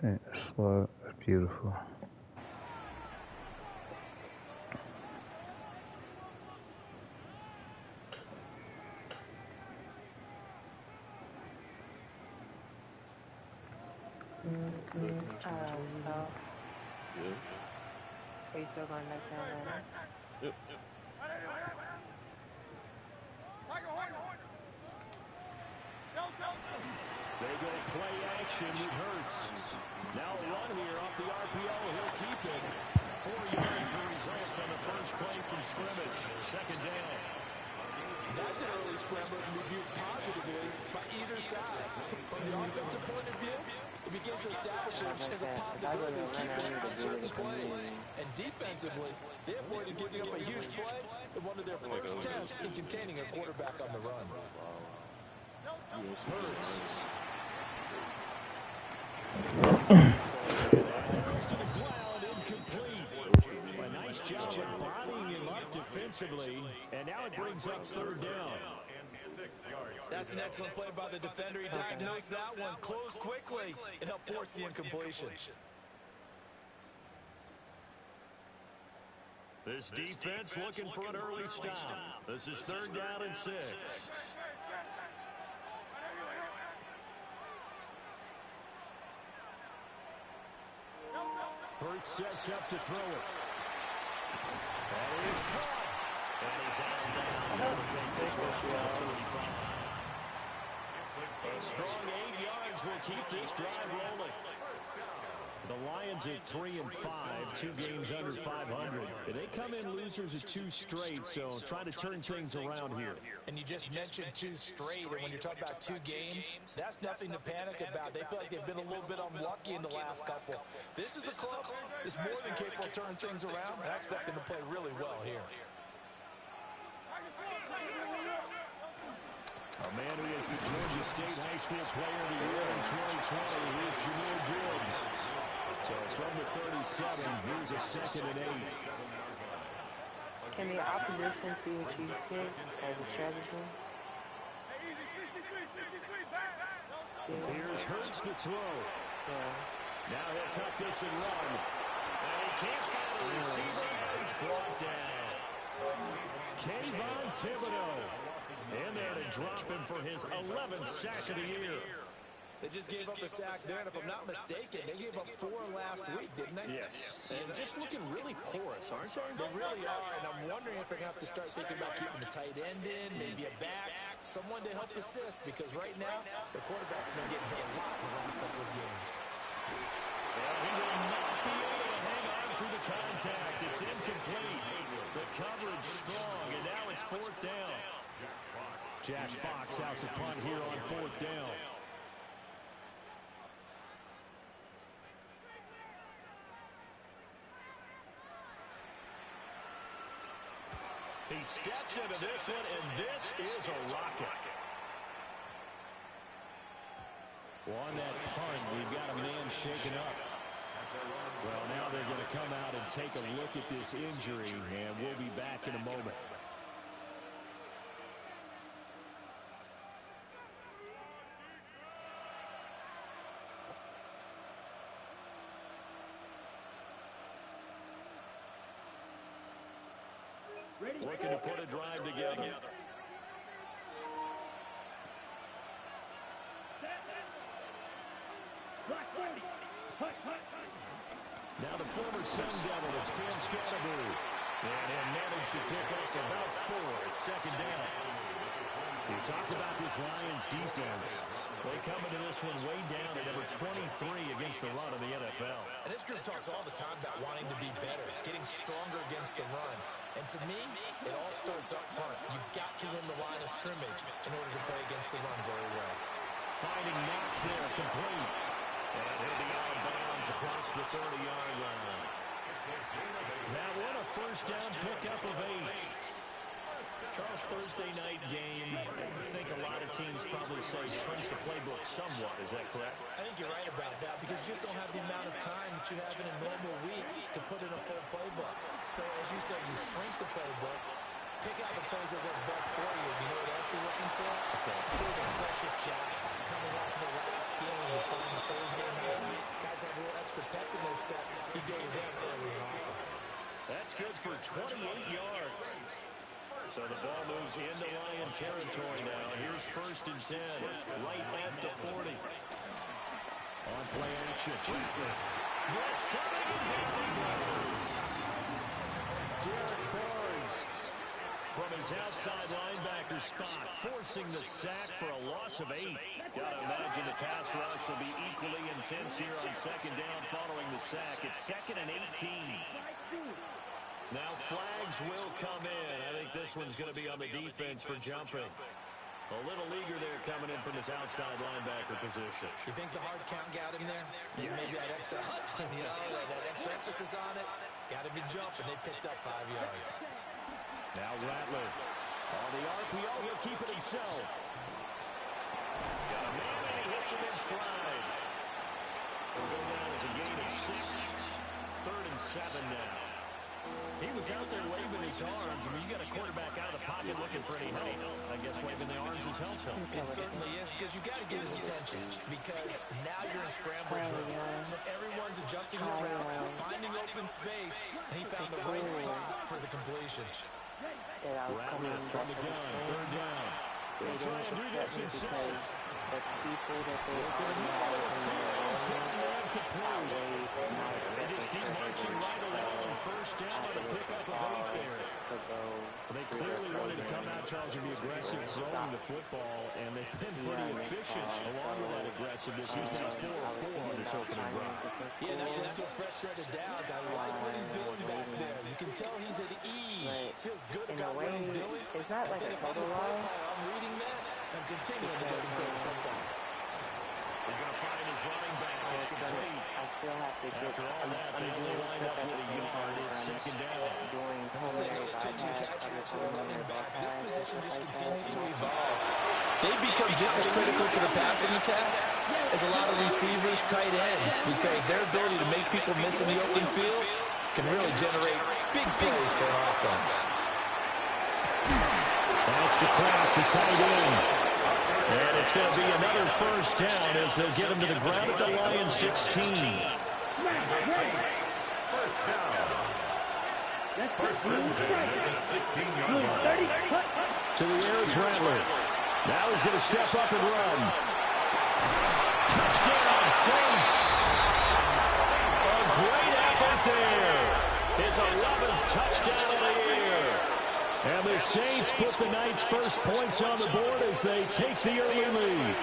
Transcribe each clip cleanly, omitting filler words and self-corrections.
Slow, beautiful. So, Yeah. are you still going back to Atlanta? Yep. They go play action with Hurts. Now a run here off the RPO. He'll keep it. 4 yards the result on the first play from scrimmage. Second down. That's an early scramble to be viewed positively by either side. From the offensive point of view, it begins to establish it as a possibility of keeping it on certain plays. And defensively, they avoided giving up a huge play in one of their first tests in containing a quarterback on the run. Hurts. Throws to the ground, incomplete. A nice job of bodying him up defensively, and now it brings up third down. That's an excellent play by the defender. He diagnosed that one, closed quickly, and helped force the incompletion. This defense looking for an early stop. This is third down and 6. Hurts sets up to throw it. And it is caught. And he's out of bounds. Will take this one to 35. A strong 8 yards will keep this drive rolling. The Lions at 3-5, 2 games under 500. They come in losers at 2 straight, so trying to turn things around here. And you just mentioned 2 straight, and when you're talking about 2 games, that's nothing to panic about. They feel like they've been a little bit unlucky in the last couple. This is a club that's more than capable of turning things around, and I expect them to play really well here. A man who is the Georgia State High School Player of the Year in 2020 is Jahmyr Gibbs. So it's from the 37. Here's a 2nd and 8. Can the opposition see what you pick as a strategy? Here's Hurts to throw. Yeah. Now he'll tuck this and run. And he can't find the receiver. He's brought down. Kayvon Thibodeaux in there to drop him for his 11th sack of the year. They just gave up a sack there, and if I'm not mistaken, they gave up 4 last week, didn't they? Yes. And just looking really porous, aren't they? They really are, and I'm wondering if they're going to have to start thinking about keeping the tight end in, maybe a back, someone to help assist, because right now, the quarterback's been getting hit a lot in the last couple of games. Well, he will not be able to hang on through the contact. It's incomplete. The coverage strong, and now it's 4th down. Jack Fox out to punt here on 4th down. He steps into this one, and this is a rocket. Well, on that punt, we've got a man shaken up. Well, now they're going to come out and take a look at this injury, and we'll be back in a moment. Looking to put a drive together. Now the former Sun Devil, it's Cam Scatterbury. And he'll manage to pick up about 4. It's 2nd down. We talk about this Lions defense. They come into this one way down at number 23 against the run in the NFL. And this group talks all the time about wanting to be better, getting stronger against the run. And to me, it all starts up front. You've got to win the line of scrimmage in order to play against the run very well. Finding Knox there, complete. And he'll be out of bounds across the 30-yard line. That one a first down pickup of 8. Charles, Thursday night game, I think a lot of teams probably say shrink the playbook somewhat. Is that correct? I think you're right about that because you just don't have the amount of time that you have in a normal week to put in a full playbook. So as you said, you shrink the playbook, pick out the plays that work best for you. You know what else you're looking for? It's the freshest guys coming off the last game. You're playing Thursday night. Guys have 28 yards. So the ball moves into Lion territory now. Here's 1st and 10, right at the 40. On play action. Blitz coming, and down he goes. Derek Barnes from his outside linebacker spot, forcing the sack for a loss of 8. Gotta imagine the pass rush will be equally intense here on 2nd down following the sack. It's 2nd and 18. Now flags will come in. I think this one's going to be on the defense for jumping. A little eager there coming in from his outside linebacker position. You think the hard count got him there? Maybe that extra, that extra emphasis on it. Got to be jumping. They picked up 5 yards. Now Rattler on the RPO. He'll keep it himself. Got a man and he hits him in stride. It'll go down as a gain of 6. 3rd and 7 now. He was out there waving his arms. I mean, you got a quarterback out of the pocket looking for any help. I guess waving the arms is helpful. It certainly is, because you got to get his attention, because now you're in scramble drill. So everyone's adjusting the routes, finding open space, and he found the right spot for the completion. Rattler from the gun, 3rd down. He'll try and do this himself. The people that they They just keep marching right along. 1st down on the pickup of 8 there. They clearly wanted to come out, Charles, and be aggressive throwing the football, and they've been pretty efficient along with that aggressiveness. He's now 4 of 4 on this opening drive. Yeah, that's led to a fresh set of downs. I like what he's doing back there. You can tell he's at ease. Feels good about what he's doing. It's not like a total lie. I'm reading that. I'm continuing to get into the football. He's going to find his running back. It's complete. I still have to get. After all that, they only line up with a yard. It's 2nd down. Doing pitch and catch to the running back. This position just continues to evolve. They become just as critical to the passing attack as a lot of receivers, tight ends, because their ability to make people miss in the open field can really generate big plays for an offense. That's the Kraft, the tight end. And it's going to be another 1st down as they'll get him to the ground at the Lions 16. First down. First and 10 at the 16-yard line. To the air is Rattler. Now he's going to step up and run. Touchdown, Saints. A great effort there. His 11th touchdown of the year. And the Saints put the night's first points on the board as they take the early lead.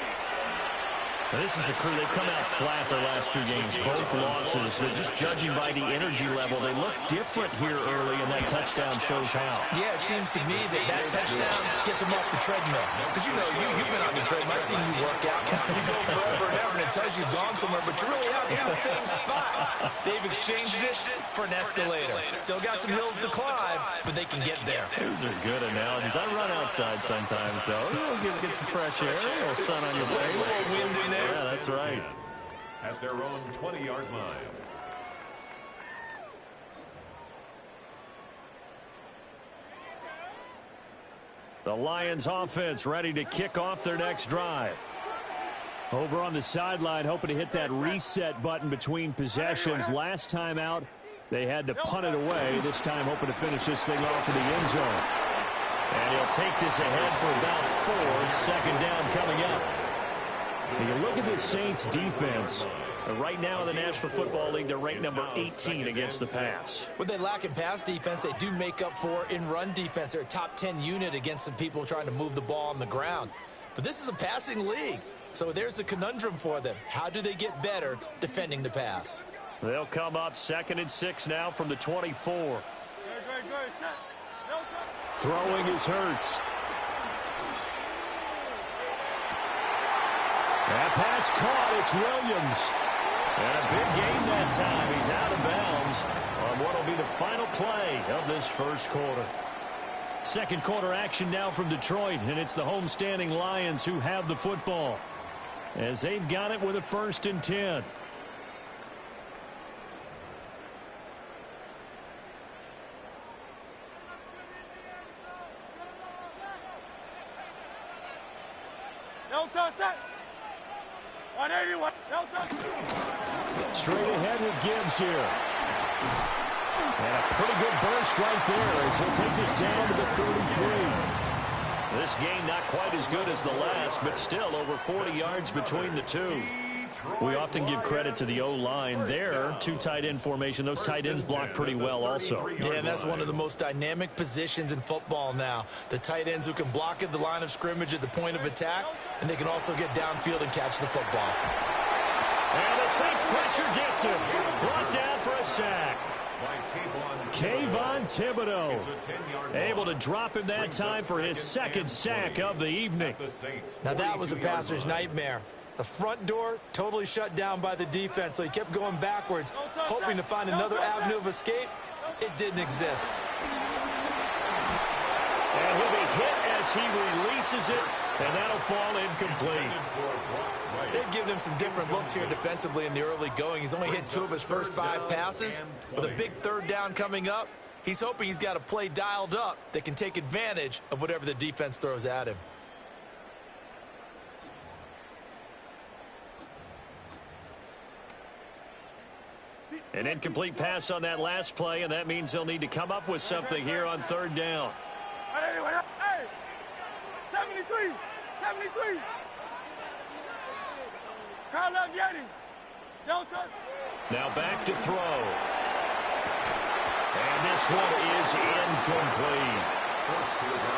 Now this is a crew. They've come out flat their last 2 games, both losses. But just judging by the energy level, they look different here early, and that touchdown shows how. Yeah, it seems to me that touchdown gets them off the treadmill. Because, you've been on the treadmill. I've seen you work out. You go forever and ever, and it tells you you've gone somewhere, but you're really out in the same spot. They've exchanged it for an escalator. Still got some hills to climb, but they can get there. Those are good analogies. I run outside sometimes, though. Get some fresh air, a little sun on your face. A little wind in there. Yeah, that's right. At their own 20-yard line. The Lions offense ready to kick off their next drive. Over on the sideline, hoping to hit that reset button between possessions. Last time out, they had to punt it away. This time, hoping to finish this thing off in the end zone. And he'll take this ahead for about 4. 2nd down coming up. When you look at this Saints defense, right now in the National Football League, they're ranked number 18 against the pass. What they lack in pass defense, they do make up for in run defense. They're a top 10 unit against the people trying to move the ball on the ground. But this is a passing league, so there's a conundrum for them. How do they get better defending the pass? They'll come up 2nd and 6 now from the 24. Throwing is Hurts. That pass caught. It's Williams. And a big gain that time. He's out of bounds on what will be the final play of this first quarter. 2nd quarter action now from Detroit, and it's the homestanding Lions who have the football as they've got it with a 1st and 10. Straight ahead with Gibbs here. And a pretty good burst right there as he'll take this down to the 33. This game not quite as good as the last, but still over 40 yards between the two. We often give credit to the O-line there. Two tight end formation. Those tight ends block pretty well also. Yeah, and that's one of the most dynamic positions in football now. The tight ends who can block at the line of scrimmage at the point of attack, and they can also get downfield and catch the football. And the Saints pressure gets him. Brought down for a sack. Kayvon Thibodeaux able to drop him that time for his second sack of the evening. Now that was a passer's nightmare. The front door totally shut down by the defense, so he kept going backwards, hoping to find another avenue of escape. It didn't exist. And he'll be hit as he releases it, and that'll fall incomplete. They've given him some different looks here defensively in the early going. He's only hit 2 of his first 5 passes. With a big third down coming up, he's hoping he's got a play dialed up that can take advantage of whatever the defense throws at him. An incomplete pass on that last play, and that means they'll need to come up with something here on third down. Hey, 73, 73. Carl Yeti. Don't touch. Now back to throw. And this one is incomplete.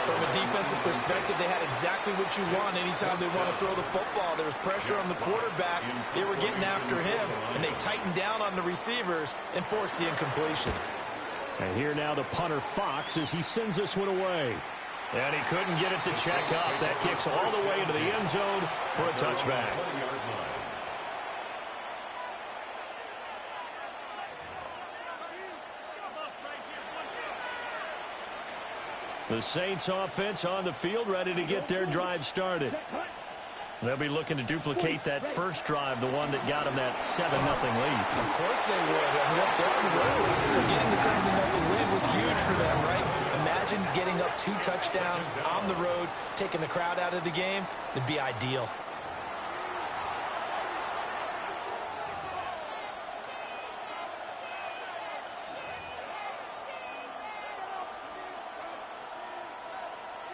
From a defensive perspective, they had exactly what you want anytime they want to throw the football. There was pressure on the quarterback. They were getting after him, and they tightened down on the receivers and forced the incompletion. And here now the punter Fox as he sends this one away. And he couldn't get it to check up. That kicks all the way into the end zone for a touchback. The Saints offense on the field, ready to get their drive started. They'll be looking to duplicate that first drive, the one that got them that 7-0 lead. Of course they would. I mean, they're on the road. So getting the 7-0 lead was huge for them, right? Imagine getting up 2 touchdowns on the road, taking the crowd out of the game. It'd be ideal.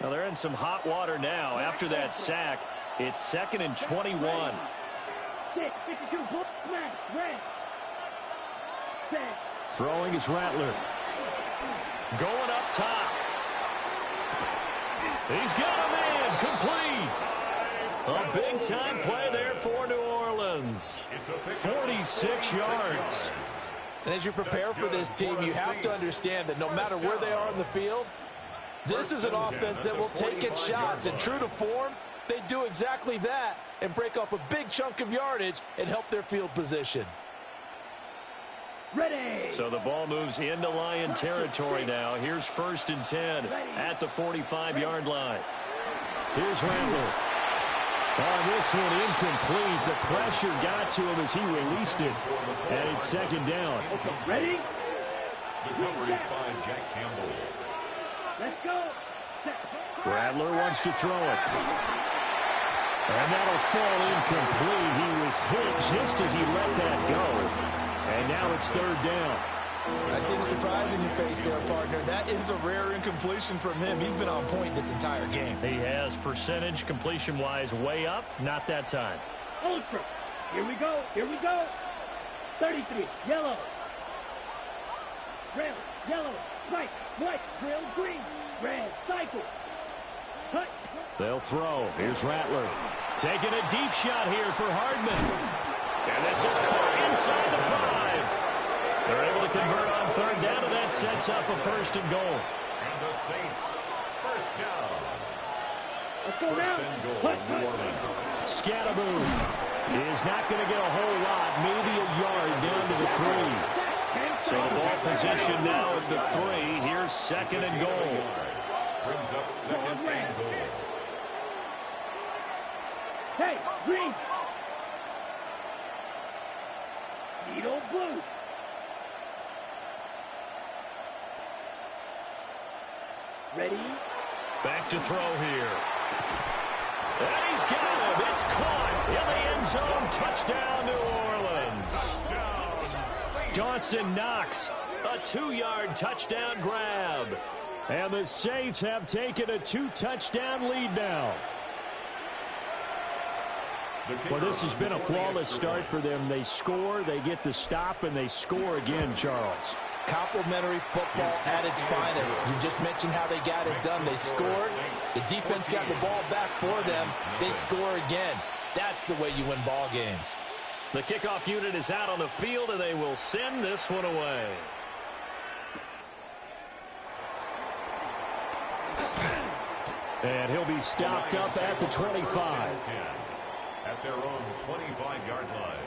Well, they're in some hot water now. After that sack, it's 2nd and 21. Throwing is Rattler. Going up top. He's got a man complete. A big-time play there for New Orleans. 46 yards. And as you prepare for this team, you have to understand that no matter where they are on the field, this is an offense that will take its shots, and true to form, they do exactly that and break off a big chunk of yardage and help their field position. Ready. So the ball moves into Lion territory now. Here's 1st and 10 at the 45-yard line. Here's Randall. On this one, incomplete. The pressure got to him as he released it. And it's 2nd down. Okay, ready? The coverage by Jack Campbell. Let's go. Rattler wants to throw it. And that'll fall incomplete. He was hit just as he let that go. And now it's 3rd down. I see the surprise in your face there, partner. That is a rare incompletion from him. He's been on point this entire game. He has percentage completion-wise way up. Not that time. Ultra. Here we go. Here we go. 33. Yellow. Red. Yellow. Right. White. Drill. Green. Red. Cycle. Cut. They'll throw. Here's Rattler. Taking a deep shot here for Hardman. And this is caught inside the 5. They're able to convert on 3rd down, and that sets up a 1st and goal. And the Saints, 1st down. Let's go now. 1st and goal, New Orleans. Scatterboom is not going to get a whole lot, maybe a yard down to the 3. So the ball position now at the 3. Here's 2nd and goal. Brings up 2nd and goal. Hey, green. Needle blue. Ready? Back to throw here. And he's got him. It's caught in the end zone. Touchdown, New Orleans. Dawson Knox A 2-yard touchdown grab. And the Saints have taken a 2-touchdown lead now. Well, this has been a flawless start for them. They score, they get the stop, and they score again, Charles. Complimentary football at its finest. You just mentioned how they got it done. They scored. The defense got the ball back for them. They score again. That's the way you win ball games. The kickoff unit is out on the field, and they will send this one away. And he'll be stopped up at the 25. At their own 25-yard line.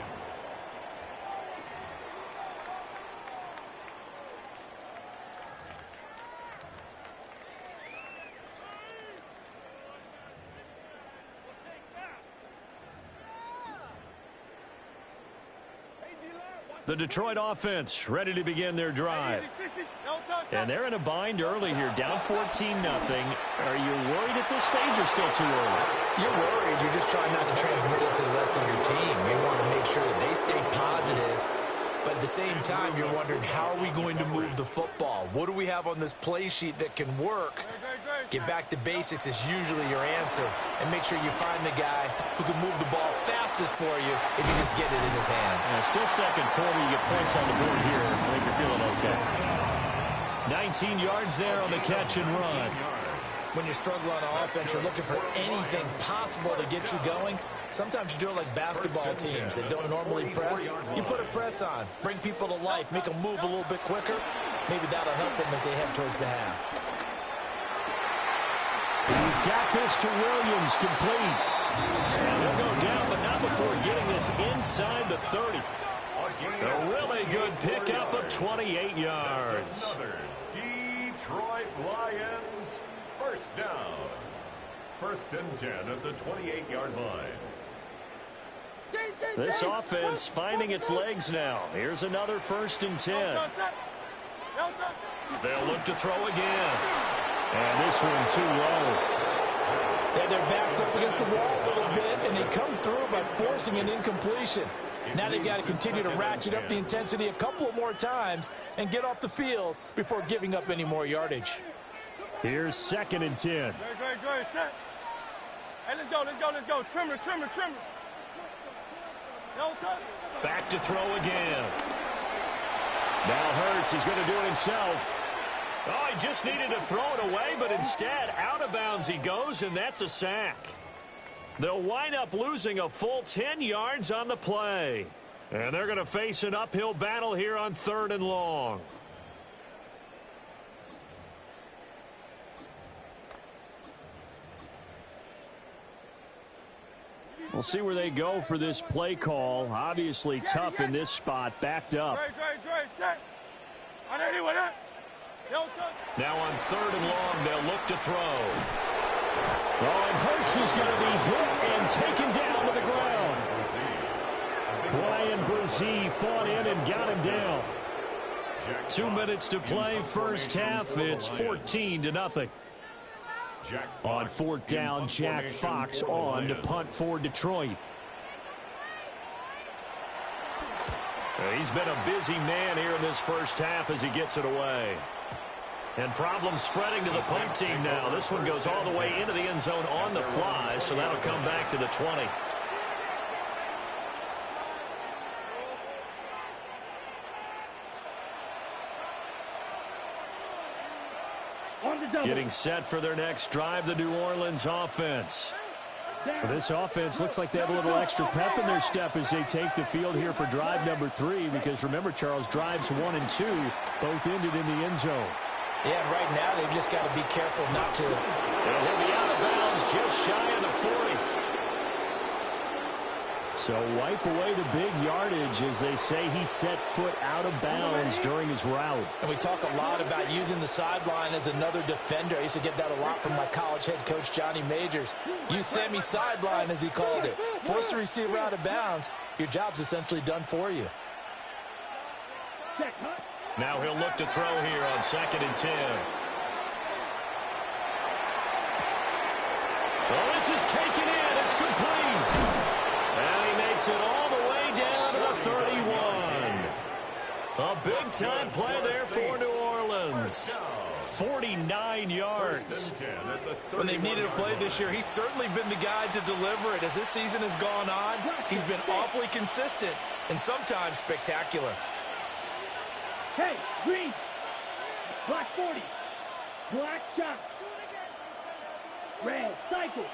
The Detroit offense ready to begin their drive. And they're in a bind early here, down 14-0. Are you worried at this stage or still too early? You're worried. You're just trying not to transmit it to the rest of your team. You want to make sure that they stay positive. But at the same time, you're wondering, how are we going to move the football? What do we have on this play sheet that can work? Get back to basics is usually your answer. And make sure you find the guy who can move the ball fastest for you if you just get it in his hands. Still second quarter. You get points on the board here. I think you're feeling okay. 19 yards there on the catch and run. When you struggle on offense, you're looking for anything possible to get you going. Sometimes you do it like basketball teams that don't normally press. You put a press on, bring people to life, make them move a little bit quicker. Maybe that'll help them as they head towards the half. He's got this to Williams, complete. And he'll go down, but not before getting this inside the 30. A really good pickup of 28 yards. Another Detroit Lions first down. 1st and 10 at the 28-yard line. This offense finding its legs now. Here's another 1st and 10. They'll look to throw again. And this one too low. They had their backs up against the wall a little bit, and they come through by forcing an incompletion. Now they've got to continue to ratchet up the intensity a couple of more times and get off the field before giving up any more yardage. Here's 2nd and 10. Great, set. Hey, let's go. Trimmer. Back to throw again. Now Hurts is going to do it himself. Oh, he just needed to throw it away, but instead, out of bounds he goes, and that's a sack. They'll wind up losing a full 10 yards on the play. And they're going to face an uphill battle here on 3rd and long. We'll see where they go for this play call. Obviously tough in this spot, backed up. Great, set. Now on 3rd and long, they'll look to throw. Oh, and Hurts is going to be hit and taken down to the ground. Brian Brzee fought in and got him down. 2 minutes to play, first half. It's 14-0. On 4th down, Jack Fox on to punt for Detroit. He's been a busy man here in this first half as he gets it away. And problems spreading to the punt team now. This one goes all the way into the end zone on the fly, so that'll come back to the 20. Getting set for their next drive, the New Orleans offense. Well, this offense looks like they have a little extra pep in their step as they take the field here for drive number 3, because remember, Charles, drives 1 and 2 both ended in the end zone. Yeah, and right now they've just got to be careful not to. He'll be out of bounds just shy of the 40. So wipe away the big yardage as they say he set foot out of bounds during his route. And we talk a lot about using the sideline as another defender. I used to get that a lot from my college head coach, Johnny Majors. Use Sammy sideline, as he called it. Force the receiver out of bounds. Your job's essentially done for you. Now he'll look to throw here on 2nd and 10. Well, this is taken in. It's complete. And he makes it all the way down to the 31. A big-time play there for New Orleans. 49 yards. When they've needed a play this year, he's certainly been the guy to deliver it. As this season has gone on, he's been awfully consistent and sometimes spectacular. Hey, green. Black 40. Black shot. Red cycle.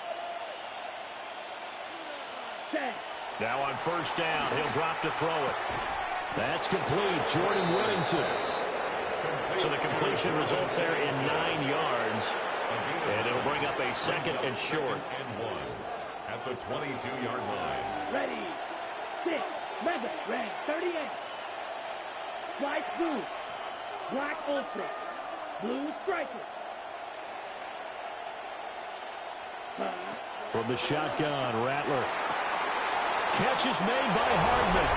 Set. Now on first down, he'll drop to throw it. That's complete. Jordan Whittington. So the completion results there in 9 yards. And it'll bring up a second and short. And 1 at the 22-yard line. Ready. 6. Mega. Red 38. White blue. Black ultra. Blue striker. From the shotgun, Rattler. Catch is made by Hardman.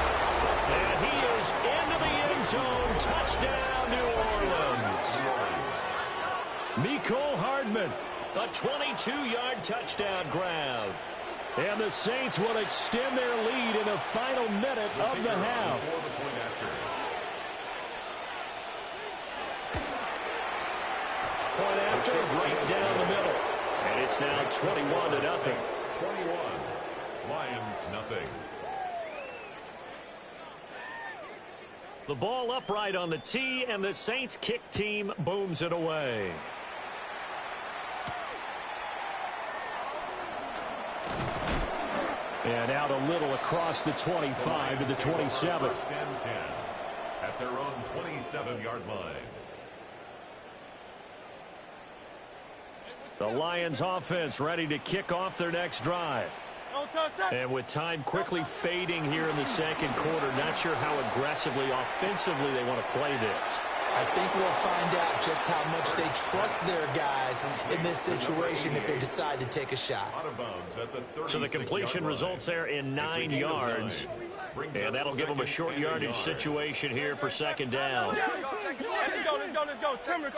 And he is into the end zone. Touchdown, New Orleans. Mecole Hardman, a 22-yard touchdown grab. And the Saints will extend their lead in the final minute of the half. Point after, right down the middle. And it's now 21-0. 21. Lions nothing. The ball upright on the tee, and the Saints kick team booms it away. And out a little across the 25 to the 27. First and 10 at their own 27-yard line. The Lions offense ready to kick off their next drive. And with time quickly fading here in the second quarter, not sure how aggressively, offensively they want to play this. I think we'll find out just how much they trust their guys in this situation if they decide to take a shot. So the completion results there in 9 yards. And that'll give them a short yardage situation here for second down. Let's go. Trimmer.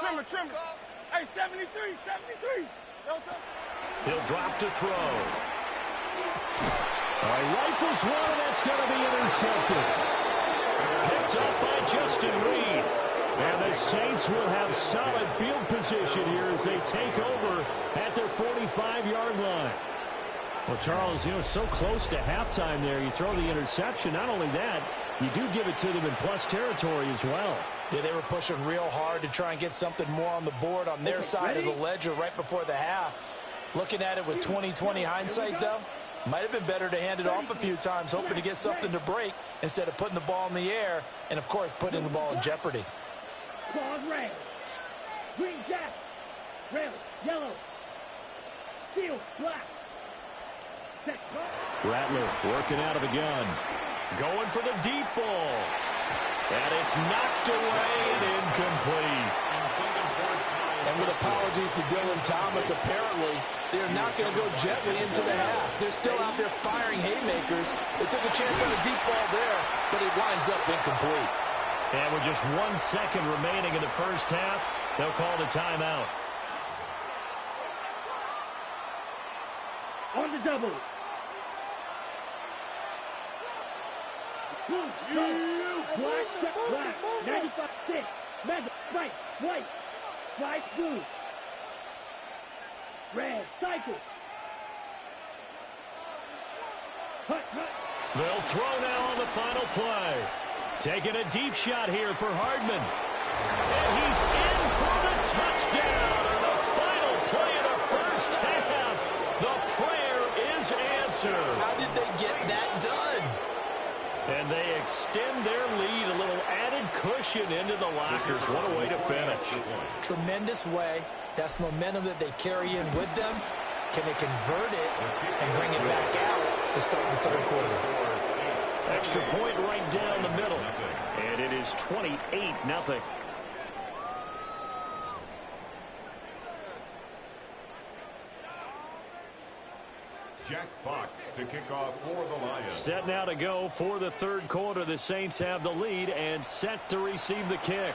Hey, 73. He'll drop to throw. Rifles one, and that's going to be intercepted. Picked up by Justin Reed. And the Saints will have solid field position here as they take over at their 45-yard line. Well, Charles, you know, it's so close to halftime there. You throw the interception. Not only that, you do give it to them in plus territory as well. Yeah, they were pushing real hard to try and get something more on the board on their side of the ledger right before the half. Looking at it with 20/20 hindsight, though, might have been better to hand it off a few times, hoping to get something to break instead of putting the ball in the air and, of course, putting the ball in jeopardy. Claws red. Green jack. Red. Yellow. Steel. Black. Rattler working out of the gun. Going for the deep ball. And it's knocked away and incomplete. And with apologies to Dylan Thomas, apparently they're not going to go gently into the half. They're still out there firing haymakers. They took a chance on a deep ball there, but it winds up incomplete. And with just 1 second remaining in the first half, they'll call the timeout. On the double. Blue, black, 95-6, mega, white, white, blue, red, cycle. Hut. They'll throw now on the final play. Taking a deep shot here for Hardman. And he's in for the touchdown. And the final play of the first half. The prayer is answered. How did they get that done? And they extend their lead, a little added cushion into the lockers. What a way to finish. Tremendous way. That's momentum that they carry in with them. Can they convert it and bring it back out to start the third quarter? Extra point right down the middle. And it is 28-0. Jack Fox to kick off for the Lions. Set now to go for the third quarter. The Saints have the lead and set to receive the kick.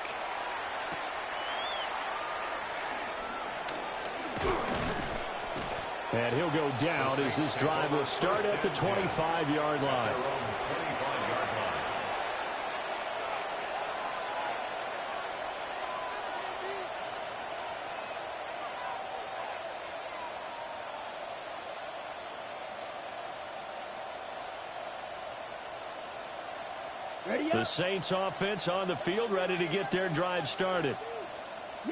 And he'll go down as this drive will start at the 25-yard line. Ready The up. Saints offense on the field, ready to get their drive started.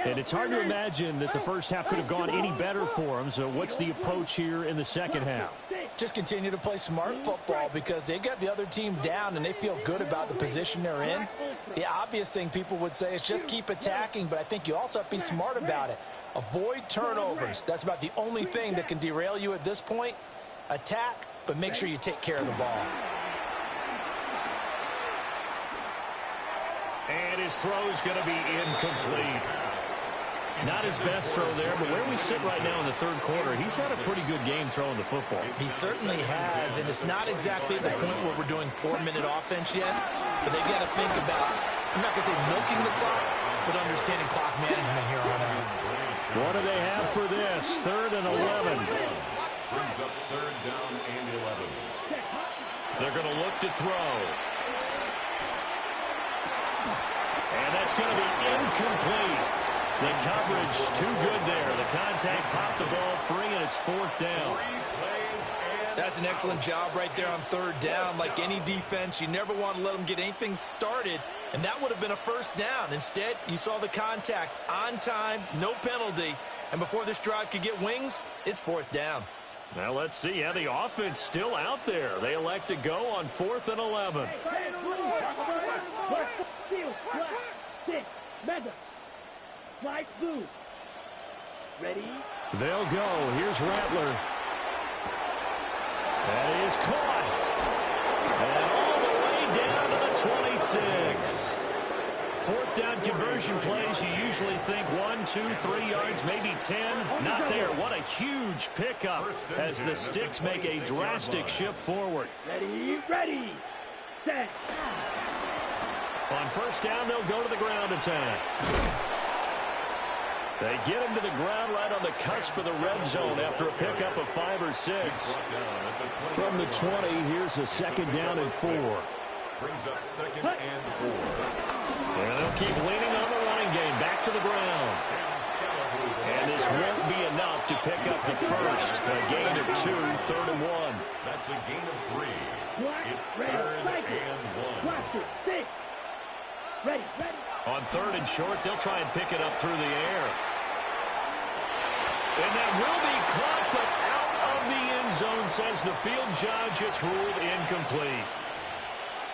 And it's hard to imagine that the first half could have gone any better for them. So what's the approach here in the second half? Just continue to play smart football because they got the other team down and they feel good about the position they're in. The obvious thing people would say is just keep attacking, but I think you also have to be smart about it. Avoid turnovers. That's about the only thing that can derail you at this point. Attack, but make sure you take care of the ball. And his throw is going to be incomplete. Not his best throw there, but where we sit right now in the third quarter, he's had a pretty good game throwing the football. He certainly has, and it's not exactly the point where we're doing 4-minute offense yet, but they've got to think about, I'm not going to say milking the clock, but understanding clock management here on out. What do they have for this? 3rd and 11. Brings up 3rd down and 11. They're going to look to throw. And that's going to be incomplete. The coverage too good there. The contact popped the ball free, and it's 4th down. That's an excellent job right there on 3rd down. Like any defense, you never want to let them get anything started, and that would have been a 1st down. Instead, you saw the contact on time, no penalty, and before this drive could get wings, it's 4th down. Now let's see. Yeah, the offense still out there. They elect to go on 4th and 11. Slide through. Ready? They'll go. Here's Rattler. That is caught. And all the way down to the 26. 4th down conversion plays, you usually think 1, 2, 3 yards, maybe 10. Not there. What a huge pickup as the Sticks make a drastic shift forward. Ready, set. On 1st down, they'll go to the ground attack. They get him to the ground right on the cusp of the red zone after a pickup of 5 or 6. From the 20, here's a 2nd down and 4. Brings up 2nd and 4. And they'll keep leaning on the running game. Back to the ground. And this won't be enough to pick up the first. A gain of 2, 3rd and 1. That's a gain of 3. It's 3rd and 1. Ready. On 3rd and short, they'll try and pick it up through the air. And that will be caught, but out of the end zone, says the field judge. It's ruled incomplete.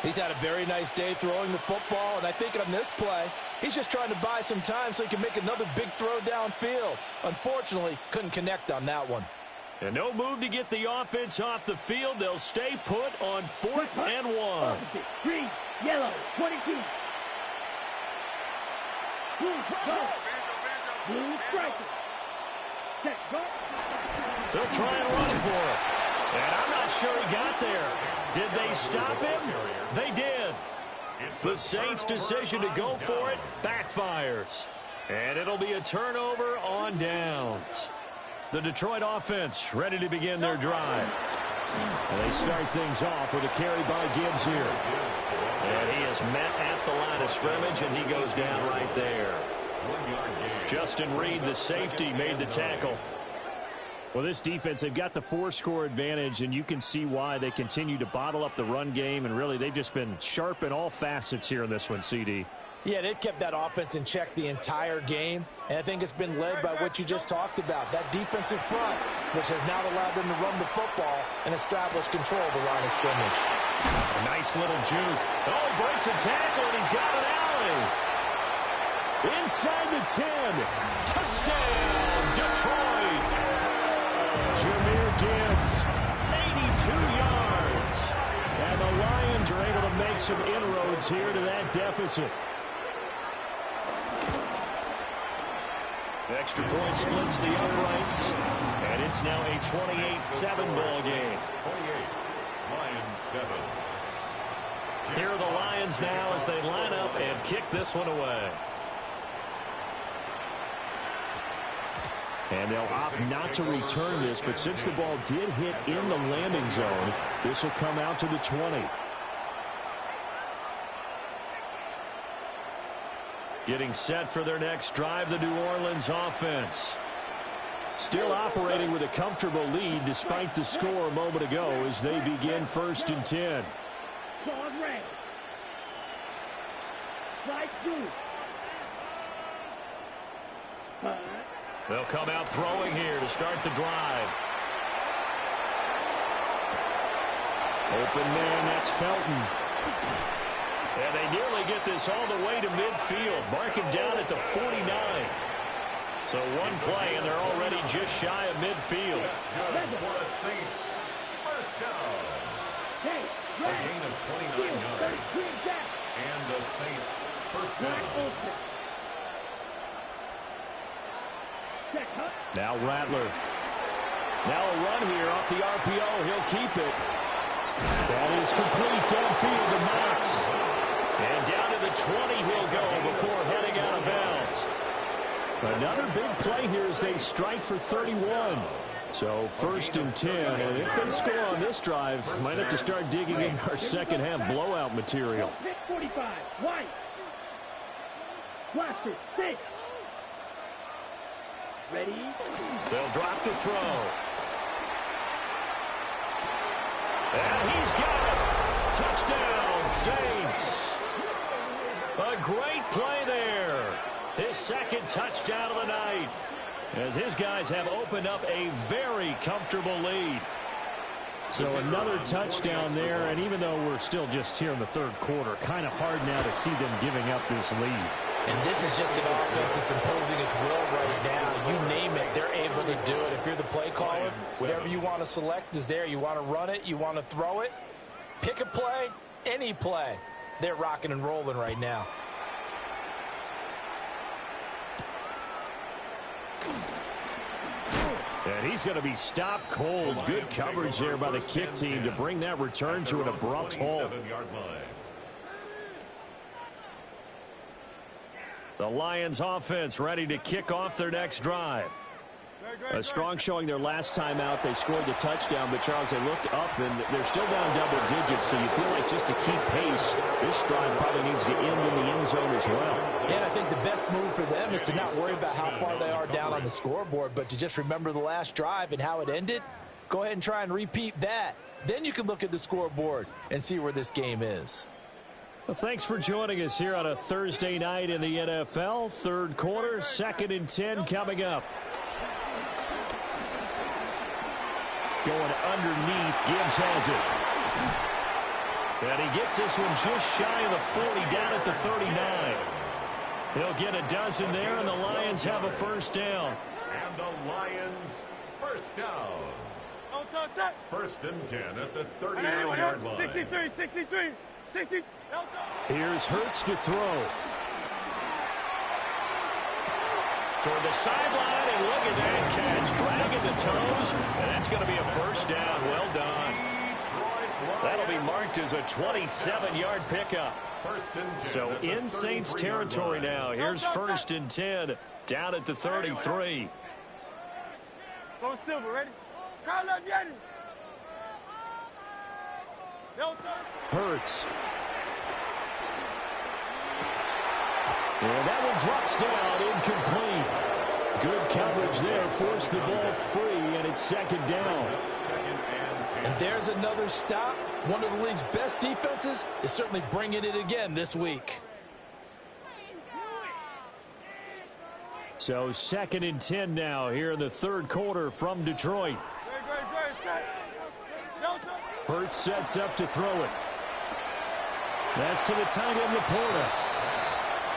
He's had a very nice day throwing the football, and I think on this play, he's just trying to buy some time so he can make another big throw downfield. Unfortunately, couldn't connect on that one. And no move to get the offense off the field. They'll stay put on 4th and 1. Green, yellow, 22. Blue, go. Blue striker. Set, go. They'll try and run for it. And I'm not sure he got there. Did they stop him? They did. The Saints' decision to go for it backfires. And it'll be a turnover on downs. The Detroit offense ready to begin their drive. And they start things off with a carry by Gibbs here. And he is met at the line of scrimmage, and he goes down right there. Justin Reed, the safety, made the tackle. Well, this defense, they've got the 4-score advantage, and you can see why they continue to bottle up the run game, and really they've just been sharp in all facets here in this one, CD. Yeah, they've kept that offense in check the entire game, and I think it's been led by what you just talked about, that defensive front, which has now allowed them to run the football and establish control of the line of scrimmage. A nice little juke. Oh, he breaks a tackle, and he's got an alley. Inside the 10. Touchdown, Detroit. Jahmyr Gibbs, 82 yards. And the Lions are able to make some inroads here to that deficit. Extra point splits the uprights, and it's now a 28-7 ball game. 28, Lions 7. Here are the Lions now as they line up and kick this one away. And they'll opt not to return this, but since the ball did hit in the landing zone, this will come out to the 20. Getting set for their next drive, the New Orleans offense. Still operating with a comfortable lead despite the score a moment ago as they begin 1st and 10. slide through. They'll come out throwing here to start the drive. Open man, that's Felton. And they nearly get this all the way to midfield. Mark him down at the 49. So one play, and they're already just shy of midfield. That's good for the Saints. First down. A gain of 29 yards. And the Saints first down. Now Rattler. Now a run here off the RPO. He'll keep it. That is complete downfield to Knox. And down to the 20 he'll go before heading out of bounds. Another big play here as they strike for 31. So first and 10. And if they score on this drive, might have to start digging in our second half blowout material. 45. White. Blaster. 6. Ready? They'll drop the throw. And he's got it. Touchdown, Saints. A great play there. His second touchdown of the night, as his guys have opened up a very comfortable lead. So another touchdown there, and even though we're still just here in the third quarter, kind of hard now to see them giving up this lead. And this is just an offense that's imposing its will right now. You name it, they're able to do it. If you're the play caller, whatever you want to select is there. You want to run it, you want to throw it, pick a play, any play. They're rocking and rolling right now. And he's going to be stopped cold. Good coverage there by the kick team to bring that return to an abrupt halt. The Lions offense ready to kick off their next drive. A strong showing their last time out. They scored the touchdown, but Charles, they looked up and they're still down double digits, so you feel like just to keep pace, this drive probably needs to end in the end zone as well. Yeah, and I think the best move for them is to not worry about how far they are down on the scoreboard, but to just remember the last drive and how it ended. Go ahead and try and repeat that. Then you can look at the scoreboard and see where this game is. Well, thanks for joining us here on a Thursday night in the NFL. Third quarter, 2nd and 10 coming up. Going underneath, Gibbs has it. And he gets this one just shy of the 40, down at the 39. He'll get a dozen there, and the Lions have a first down. And the Lions first down. First and 10 at the 39-yard line. 63. Here's Hurts to throw. Toward the sideline, and look at that catch. Dragging the toes, and that's going to be a first down. Well done. That'll be marked as a 27-yard pickup. So in Saints territory now. Here's first and 10 down at the 33. Go Silver, ready? Crowd left, Yeti. Hurts. And that one drops down, incomplete. Good coverage there, forced the ball free, and it's second down. And there's another stop. One of the league's best defenses is certainly bringing it again this week. So 2nd and 10 now here in the third quarter from Detroit. Hurts sets up to throw it. That's to the tight end, Laporta.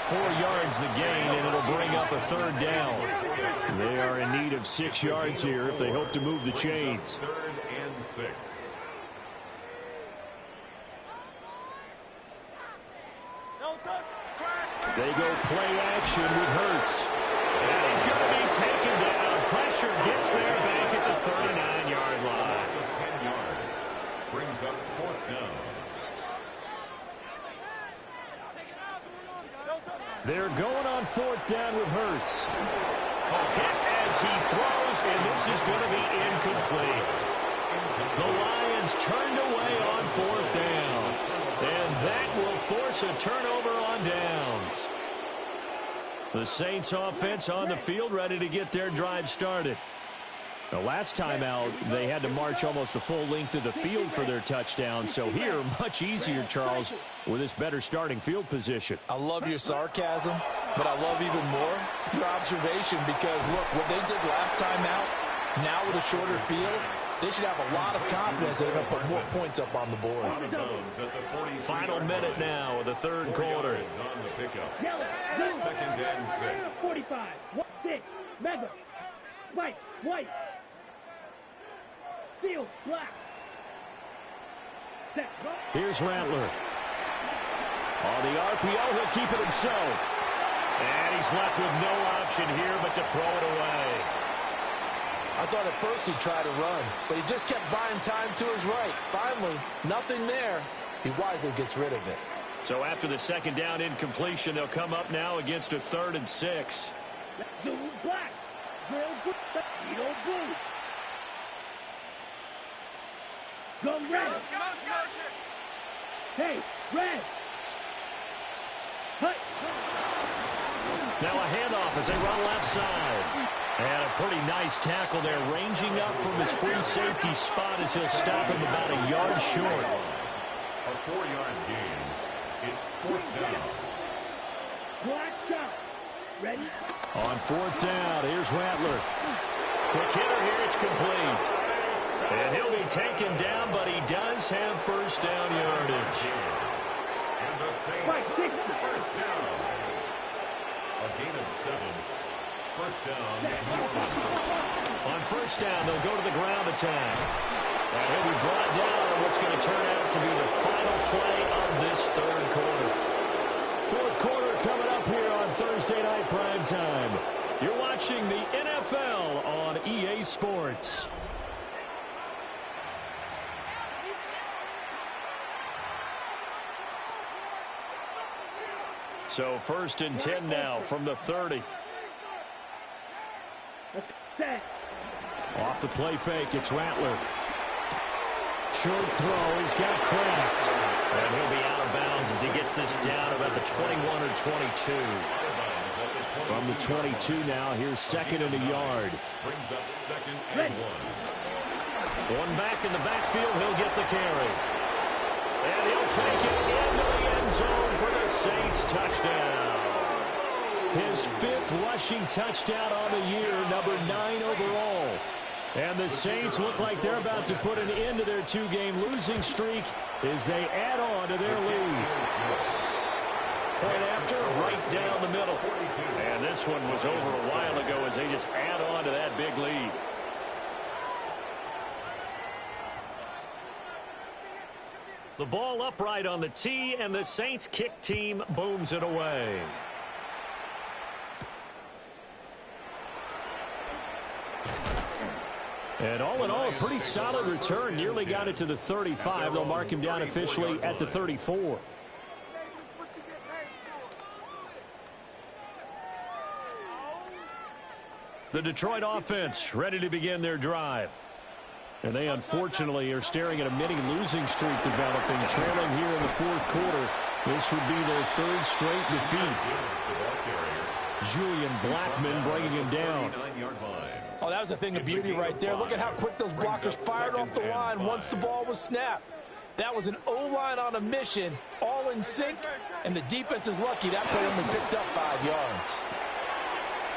4 yards the gain, and it'll bring up a third down. They are in need of 6 yards here if they hope to move the chains. 3rd and 6. They go play action with Hurts. And he's going to be taken down. Pressure gets there back at the 39-yard line. So 10 yards. Brings up 4th down. They're going on 4th down with Hurts. A hit as he throws, and this is going to be incomplete. The Lions turned away on 4th down, and that will force a turnover on downs. The Saints offense on the field ready to get their drive started. The last time out, they had to march almost the full length of the field for their touchdown. So here, much easier, Charles. with this better starting field position. I love your sarcasm, but I love even more your observation because, look, what they did last time out, now with a shorter field, they should have a lot of confidence that they're going to put more points up on the board. Final minute now of the third quarter. Second and 6. 45. 6. Mega. Spike. White. Steel. Black. Set. Here's Rattler. On the RPO, he'll keep it himself. And he's left with no option here but to throw it away. I thought at first he tried to run, but he just kept buying time to his right. Finally, nothing there. He wisely gets rid of it. So after the second down incompletion, they'll come up now against a 3rd and 6. Blue, black. Grill, blue. Blue. Go red. Hey, red. Hut. Now a handoff as they run left side. And a pretty nice tackle there, ranging up from his free safety spot as he'll stop him about a yard short. A 4-yard gain. It's 4th down. Black shot. Ready? On 4th down, here's Rattler. Quick hitter here, it's complete. And he'll be taken down, but he does have first down yardage. And the Saints, first down. A gain of 7. First down. On first down, they'll go to the ground attack. And he'll be brought down on what's going to turn out to be the final play of this third quarter. Fourth quarter coming up here on Thursday Night Primetime. You're watching the NFL on EA Sports. So 1st and 10 now from the 30. Off the play fake, it's Rattler. Short throw, he's got Kraft. And he'll be out of bounds as he gets this down about the 21 or 22. From the 22 now, here's 2nd and a yard. Brings up 2nd and 1. One back in the backfield, he'll get the carry. And he'll take it into the end zone for the Saints touchdown. His 5th rushing touchdown on the year, number 9 overall. And the Saints look like they're about to put an end to their 2-game losing streak as they add on to their lead. Point after, right down the middle. And this one was over a while ago as they just add on to that big lead. The ball upright on the tee, and the Saints kick team booms it away. And all in all, a pretty solid return. Nearly got it to the 35. They'll mark him down officially at the 34. The Detroit offense ready to begin their drive. And they unfortunately are staring at a mini losing streak developing, trailing here in the 4th quarter. This would be their 3rd straight defeat. Julian Blackmon bringing him down. Oh, that was a thing of beauty right there. Look at how quick those blockers fired off the line once the ball was snapped. That was an O-line on a mission, all in sync, and the defense is lucky that play only picked up 5 yards.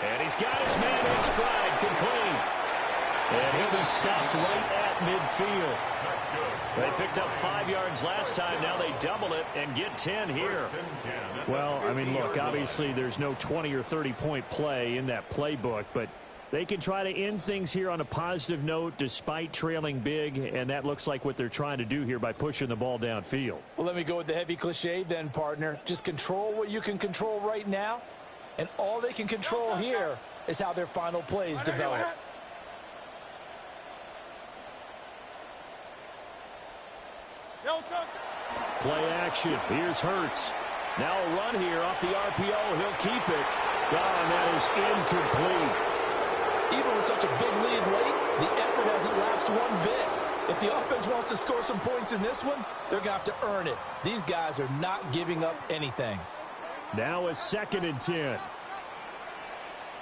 And he's got his man in stride, complete. And he'll be stopped right at midfield. They picked up 5 yards last time. Now they double it and get 10 here. Well, I mean, look, obviously there's no 20 or 30-point play in that playbook, but they can try to end things here on a positive note despite trailing big, and that looks like what they're trying to do here by pushing the ball downfield. Well, let me go with the heavy cliche then, partner. Just control what you can control right now, and all they can control here is how their final plays develop. Play action. Here's Hurts. Now a run here off the RPO. He'll keep it. Oh, and that is incomplete. Even with such a big lead late, the effort hasn't lapsed one bit. If the offense wants to score some points in this one, they're going to have to earn it. These guys are not giving up anything. Now a 2nd and 10.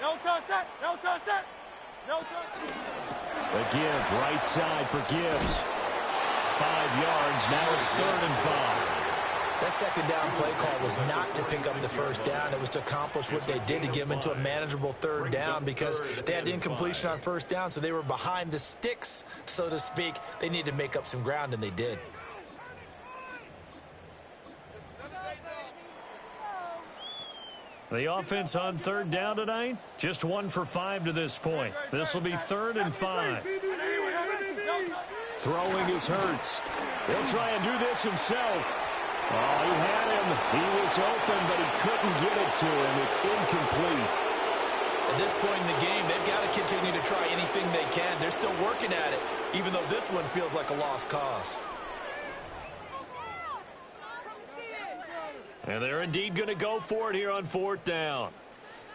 No touch that. No touch that. No touch. The give right side for Gibbs. 5 yards. Now it's 3rd and 5. That second down play call was not to pick up the first down. It was to accomplish what they did, to get them into a manageable third down, because they had incompletion on first down, so they were behind the sticks, so to speak. They needed to make up some ground, and they did. The offense on third down tonight, just 1 for 5 to this point. This will be 3rd and 5. Throwing is Hurts. He'll try and do this himself. Oh, he had him. He was open, but he couldn't get it to him. It's incomplete. At this point in the game, they've got to continue to try anything they can. They're still working at it, even though this one feels like a lost cause. And they're indeed going to go for it here on 4th down.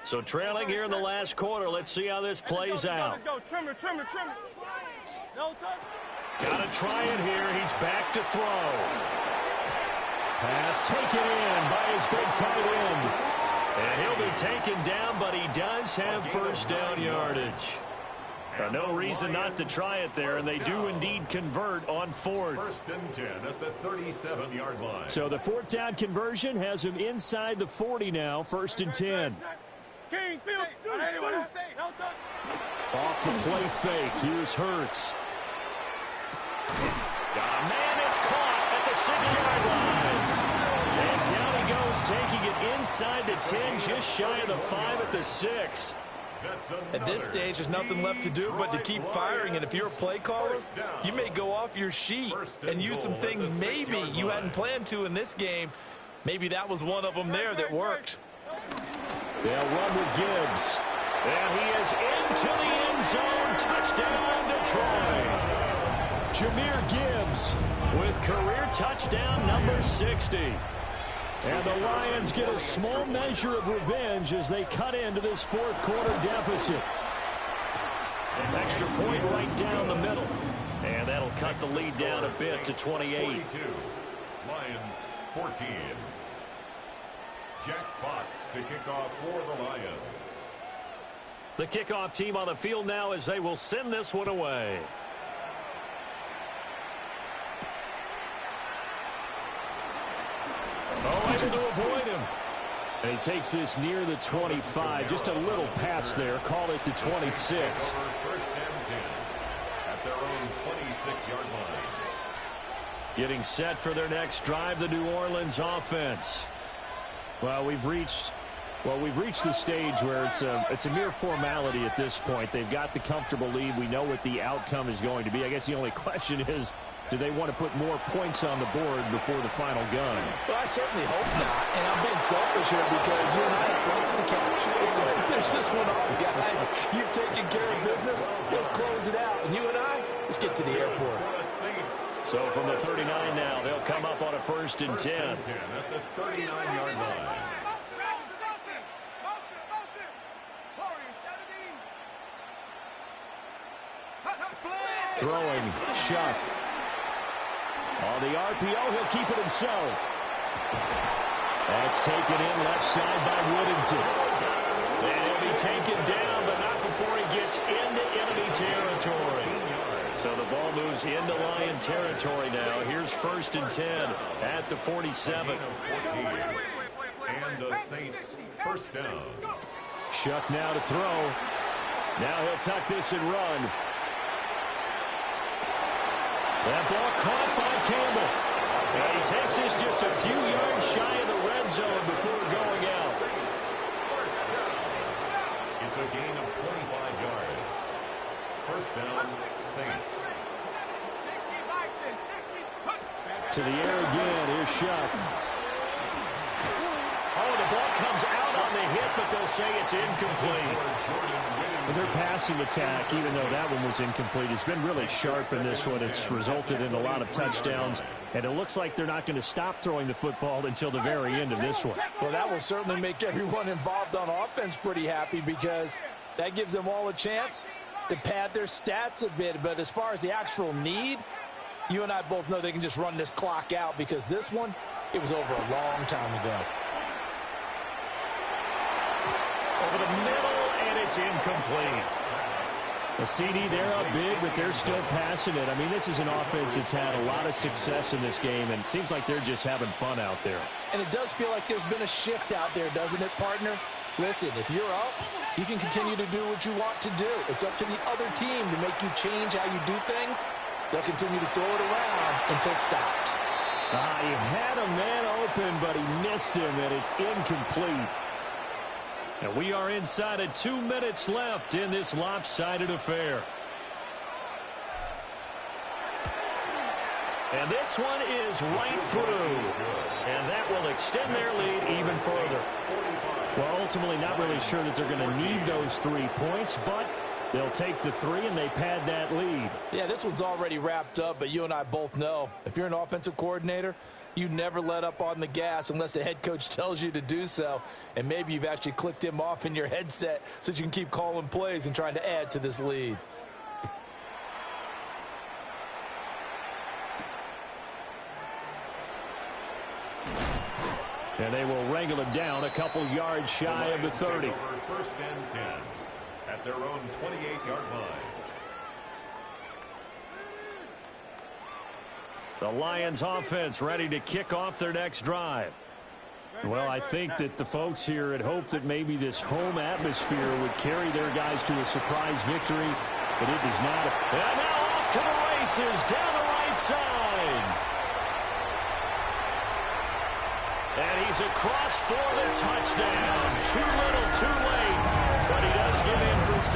So trailing here in the last quarter. Let's see how this plays out. Trimmer. No touch. Got to try it here. He's back to throw. Pass taken in by his big tight end. And he'll be taken down, but he does have first down yardage. No reason not to try it there, and they do indeed convert on 4th. 1st and 10 at the 37-yard line. So the 4th down conversion has him inside the 40 now, 1st and 10. King, field. Off the play fake. Here's Hurts. Got a man, it's caught at the 6-yard line. And down he goes, taking it inside the 10, just shy of the 5 at the 6. At this stage, there's nothing left to do but to keep firing. And if you're a play caller, you may go off your sheet and use some things maybe you hadn't planned to in this game. Maybe that was one of them there that worked. They'll run with Gibbs. And he is into the end zone. Touchdown, Detroit. Jahmyr Gibbs with career touchdown number 60. And the Lions get a small measure of revenge as they cut into this 4th quarter deficit. An extra point right down the middle. And that'll cut the lead down a bit to 28. 42. Lions 14. Jack Fox to kick off for the Lions. The kickoff team on the field now as they will send this one away. Oh, able to avoid him. And he takes this near the 25. Just a little pass there. Call it the 26. 1st and 10 at their own 26-yard line. Getting set for their next drive, the New Orleans offense. Well, we've reached the stage where it's a mere formality at this point. They've got the comfortable lead. We know what the outcome is going to be. I guess the only question is, do they want to put more points on the board before the final gun? Well, I certainly hope not. And I'm being selfish here because you and I have flights to catch. Let's go ahead and finish this one off, guys. You've taken care of business. Let's close it out. And you and I, let's get to the airport. So from the 39 now, they'll come up on a 1st and 10. At the 39-yard line. Throwing, Shuck. On the RPO, he'll keep it himself. That's taken in left side by Woodington. And he'll be taken down, but not before he gets into enemy territory. So the ball moves into Lion territory now. Here's 1st and 10 at the 47. And the Saints 1st down. Shuck now to throw. Now he'll tuck this and run. That ball caught by Campbell. And he takes this just a few yards shy of the red zone before going out. It's a gain of 25 yards. 1st down, Saints. To the air again. Here's Shuck. Oh, the ball comes out on the hit, but they'll say it's incomplete. And their passing attack, even though that one was incomplete, has been really sharp in this one. It's resulted in a lot of touchdowns, and it looks like they're not going to stop throwing the football until the very end of this one. Well, that will certainly make everyone involved on offense pretty happy because that gives them all a chance to pad their stats a bit. But as far as the actual need, you and I both know they can just run this clock out because this one, it was over a long time ago. Over the middle, and it's incomplete. The CD, they're up big, but they're still passing it. I mean, this is an offense that's had a lot of success in this game, and it seems like they're just having fun out there. And it does feel like there's been a shift out there, doesn't it, partner? Listen, if you're up, you can continue to do what you want to do. It's up to the other team to make you change how you do things. They'll continue to throw it around until stopped. He had a man open, but he missed him, and it's incomplete. And we are inside of 2 minutes left in this lopsided affair. And this one is right through. And that will extend their lead even further. Well, ultimately not really sure that they're going to need those 3 points, but they'll take the 3 and they pad that lead. Yeah, this one's already wrapped up, but you and I both know if you're an offensive coordinator, you never let up on the gas unless the head coach tells you to do so. And maybe you've actually clicked him off in your headset so that you can keep calling plays and trying to add to this lead. And they will wrangle him down a couple yards shy of the 30. First and 10 at their own 28-yard line. The Lions offense ready to kick off their next drive. Well, I think that the folks here had hoped that maybe this home atmosphere would carry their guys to a surprise victory, but it does not. And now off to the races down the right side. And he's across for the touchdown. Too little, too late, but he does get in for 6.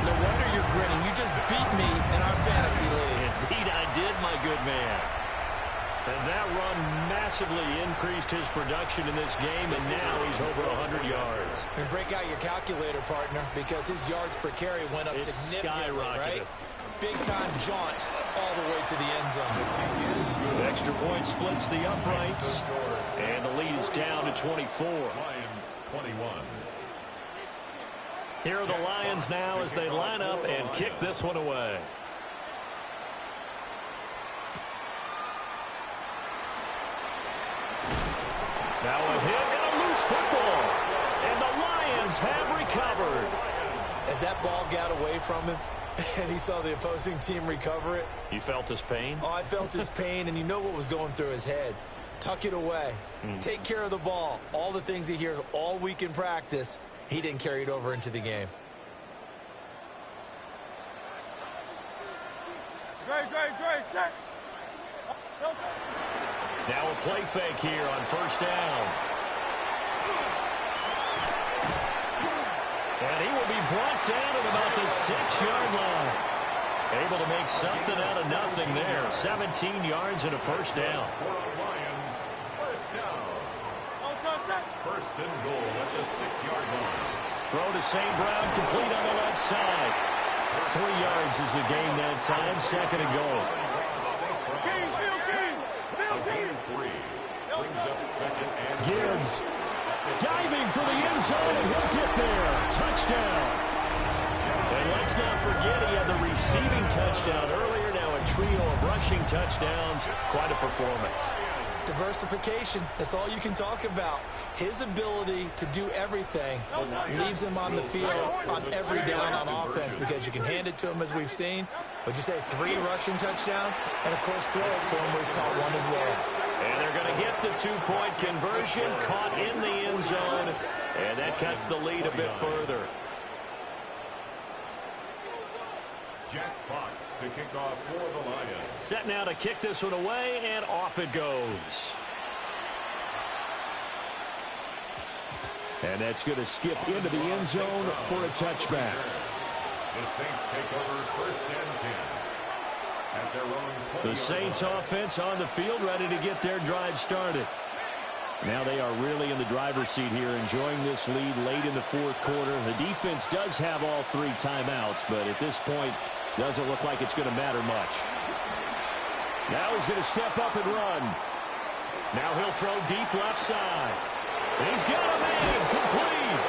No wonder you're grinning. You just beat me in our fantasy league. Indeed I did, my good man. And that run massively increased his production in this game, and now he's over 100 yards. And break out your calculator, partner, because his yards per carry went up significantly, right? Big-time jaunt all the way to the end zone. The extra point splits the uprights, and the lead is down to 24. Lions 21. Here are the Lions now as they line up and kick this one away. Now a hit and a loose football. And the Lions have recovered. As that ball got away from him and he saw the opposing team recover it. You felt his pain? Oh, I felt his pain, and you know what was going through his head. Tuck it away. Take care of the ball. All the things he hears all week in practice, he didn't carry it over into the game. Great, set. Now a play fake here on first down. And he will be brought down at about the 6-yard line. Able to make something out of nothing there. 17 yards and a first down. Lions, first down. First and goal at the 6-yard line. Throw to St. Brown, complete on the left side. 3 yards is the gain that time. Second and goal. A gain of 3. Brings up second and Gibbs diving for the end zone, and he'll get there. Touchdown. And let's not forget he had the receiving touchdown earlier. Now a trio of rushing touchdowns. Quite a performance. Diversification, that's all you can talk about. His ability to do everything leaves him on the field on every down on offense because you can hand it to him as we've seen. Would you say 3 rushing touchdowns? And, of course, throw it to him where he's caught one as well. And they're going to get the 2-point conversion, caught in the end zone, and that cuts the lead a bit further. Jack Fox to kick off for the Lions. Set now to kick this one away, and off it goes. And that's going to skip into the end zone for a touchback. The Saints take over first and 10. At their own 20. The Saints offense on the field, ready to get their drive started. Now they are really in the driver's seat here, enjoying this lead late in the fourth quarter. The defense does have all 3 timeouts, but at this point, doesn't look like it's going to matter much. Now he's going to step up and run. Now he'll throw deep left side. He's got a man complete.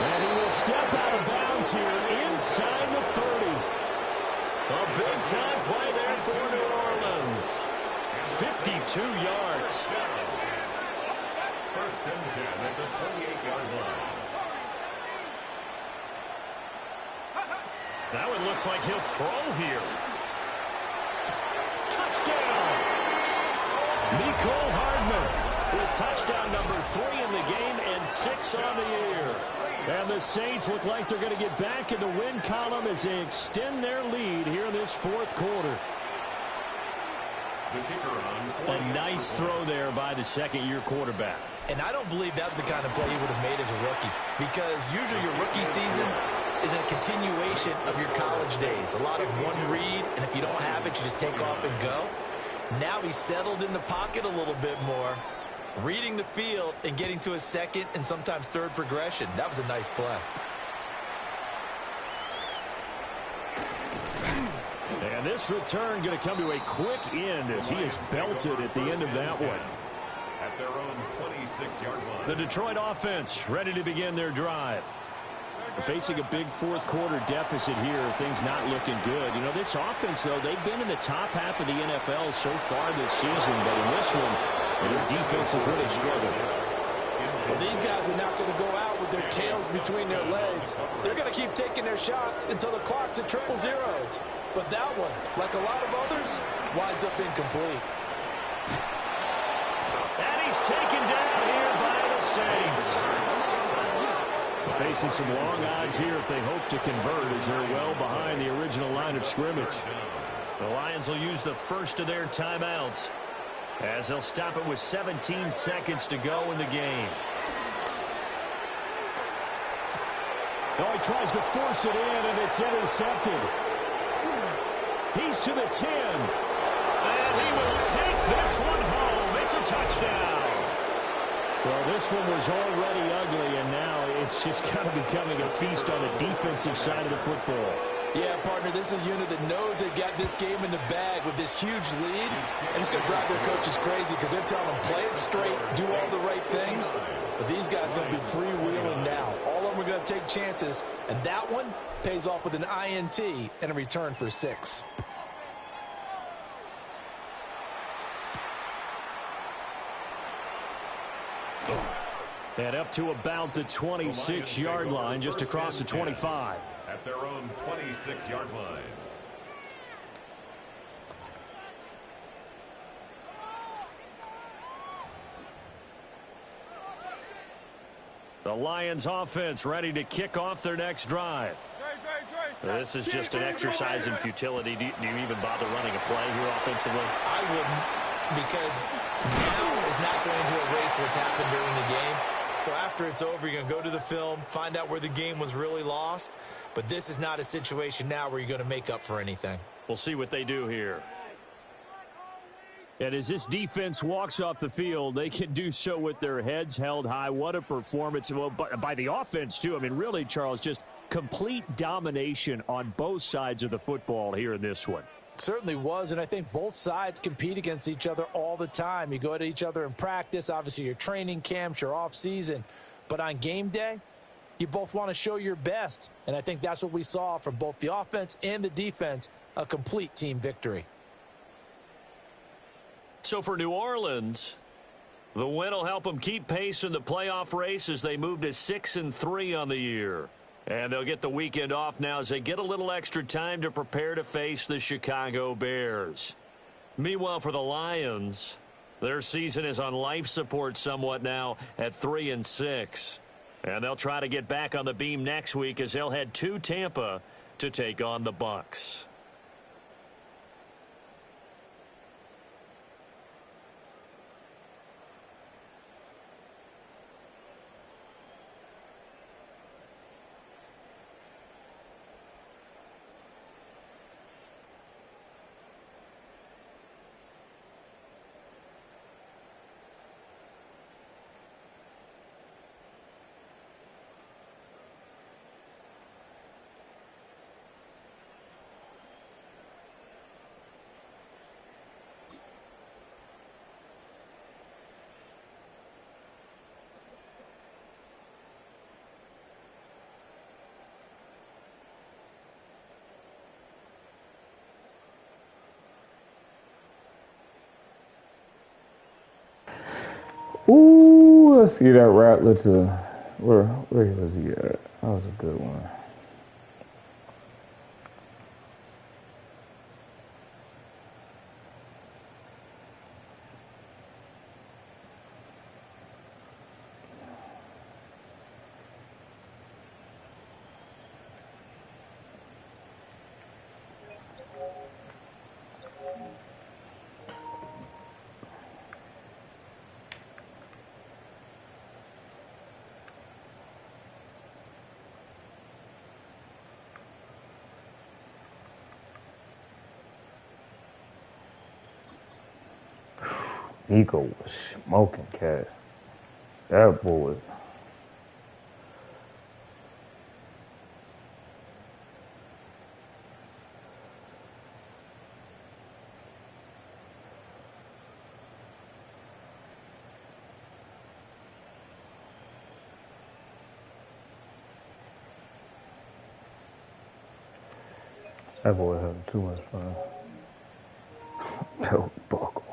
And he will step out of bounds here inside the 30. A big-time play there for New Orleans. 52 yards. First and 10 at the 28-yard line. That one looks like he'll throw here. Touchdown! Mecole Hardman with touchdown number 3 in the game and 6 on the year. And the Saints look like they're going to get back in the win column as they extend their lead here in this fourth quarter. A nice throw there by the second-year quarterback. And I don't believe that was the kind of play he would have made as a rookie, because usually your rookie season is a continuation of your college days. A lot of one read, and if you don't have it, you just take off and go. Now he's settled in the pocket a little bit more, reading the field and getting to a second and sometimes third progression. That was a nice play. And this return going to come to a quick end as he is belted at the end of that one. At their own 26-yard line. The Detroit offense ready to begin their drive. They're facing a big fourth quarter deficit here. Things not looking good. You know, this offense, though, they've been in the top half of the NFL so far this season, but in this one, their defense has really struggled. Well, these guys are not going to go out with their tails between their legs. They're going to keep taking their shots until the clock's at triple zeros. But that one, like a lot of others, winds up incomplete. And he's taken down here by the Saints. Facing some long odds here if they hope to convert, as they're well behind the original line of scrimmage. The Lions will use the first of their timeouts, as they'll stop it with 17 seconds to go in the game. Oh, he tries to force it in, and it's intercepted. He's to the 10. And he will take this one home. It's a touchdown. Well, this one was already ugly, and now it's just kind of becoming a feast on the defensive side of the football. Yeah, partner, this is a unit that knows they've got this game in the bag with this huge lead, and it's going to drive their coaches crazy because they're telling them, play it straight, do all the right things. But these guys are going to be freewheeling now. All of them are going to take chances, and that one pays off with an INT and a return for 6. And up to about the 26-yard line, just across the 25. At their own 26-yard line. The Lions offense ready to kick off their next drive. This is just an exercise in futility. Do you even bother running a play here offensively? I wouldn't, because now is not going to erase what's happened during the game. So after it's over, you're going to go to the film, find out where the game was really lost. But this is not a situation now where you're going to make up for anything. We'll see what they do here. And as this defense walks off the field, they can do so with their heads held high. What a performance by the offense, too. I mean, really, Charles, just complete domination on both sides of the football here in this one. Certainly was, and I think both sides compete against each other all the time. You go at each other in practice, obviously your training camps, your off season, but on game day, you both want to show your best, and I think that's what we saw from both the offense and the defense, a complete team victory. So for New Orleans, the win will help them keep pace in the playoff race as they move to 6-3 on the year. And they'll get the weekend off now as they get a little extra time to prepare to face the Chicago Bears. Meanwhile, for the Lions, their season is on life support somewhat now at 3-6. And they'll try to get back on the beam next week as they'll head to Tampa to take on the Bucs. Ooh, let's see that Rattler to where was he at? That was a good one. Eagle was smoking cat. That boy. That boy having too much fun. Belt buckle.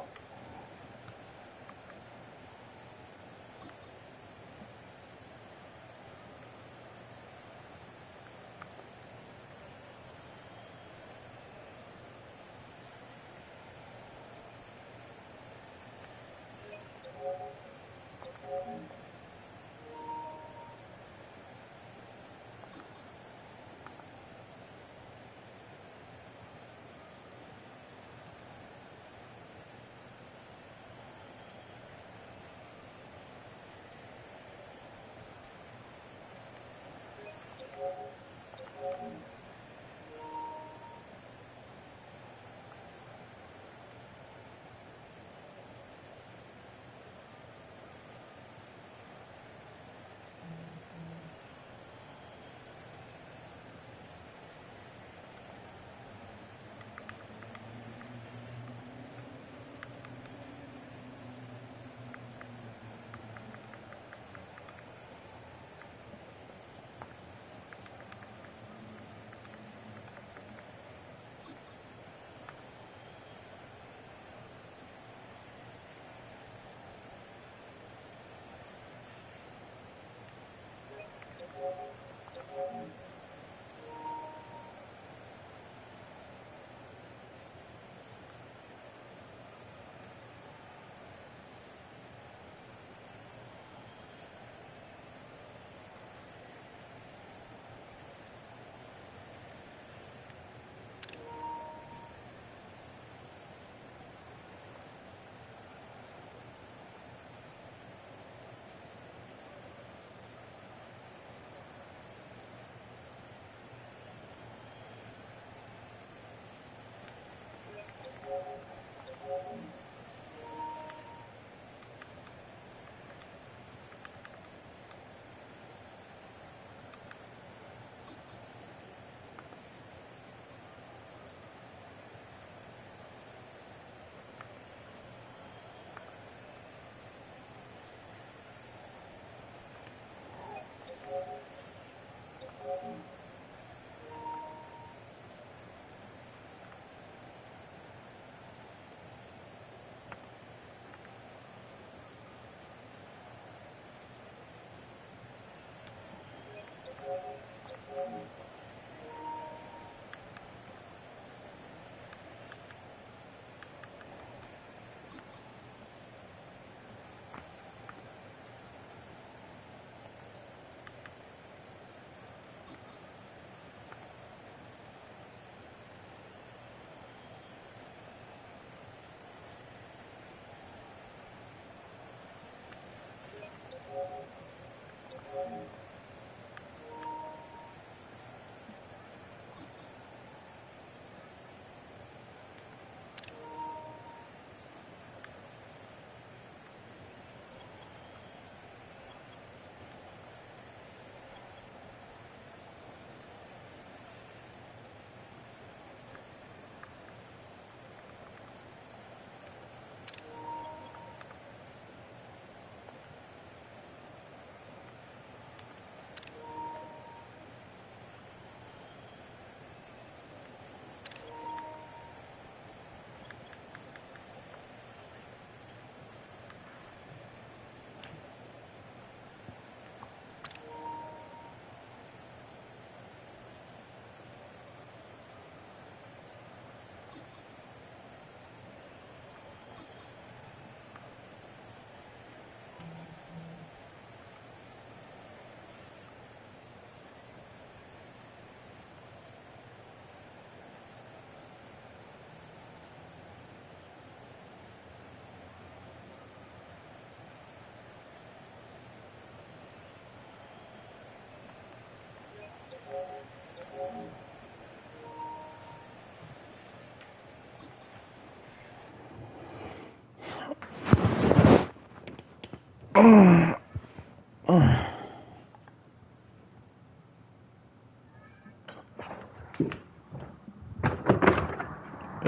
Your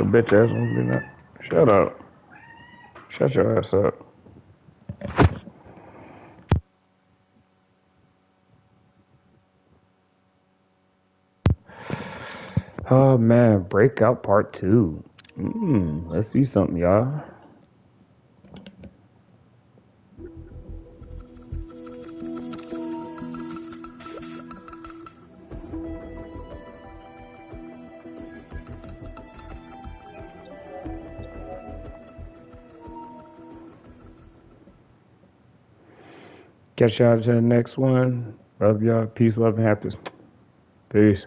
bitch ass won't be that. Shut up. Shut your ass up. Oh man, Breakout Part 2. Let's see something, y'all. Catch y'all to the next one. Love y'all. Peace, love, and happiness. Peace.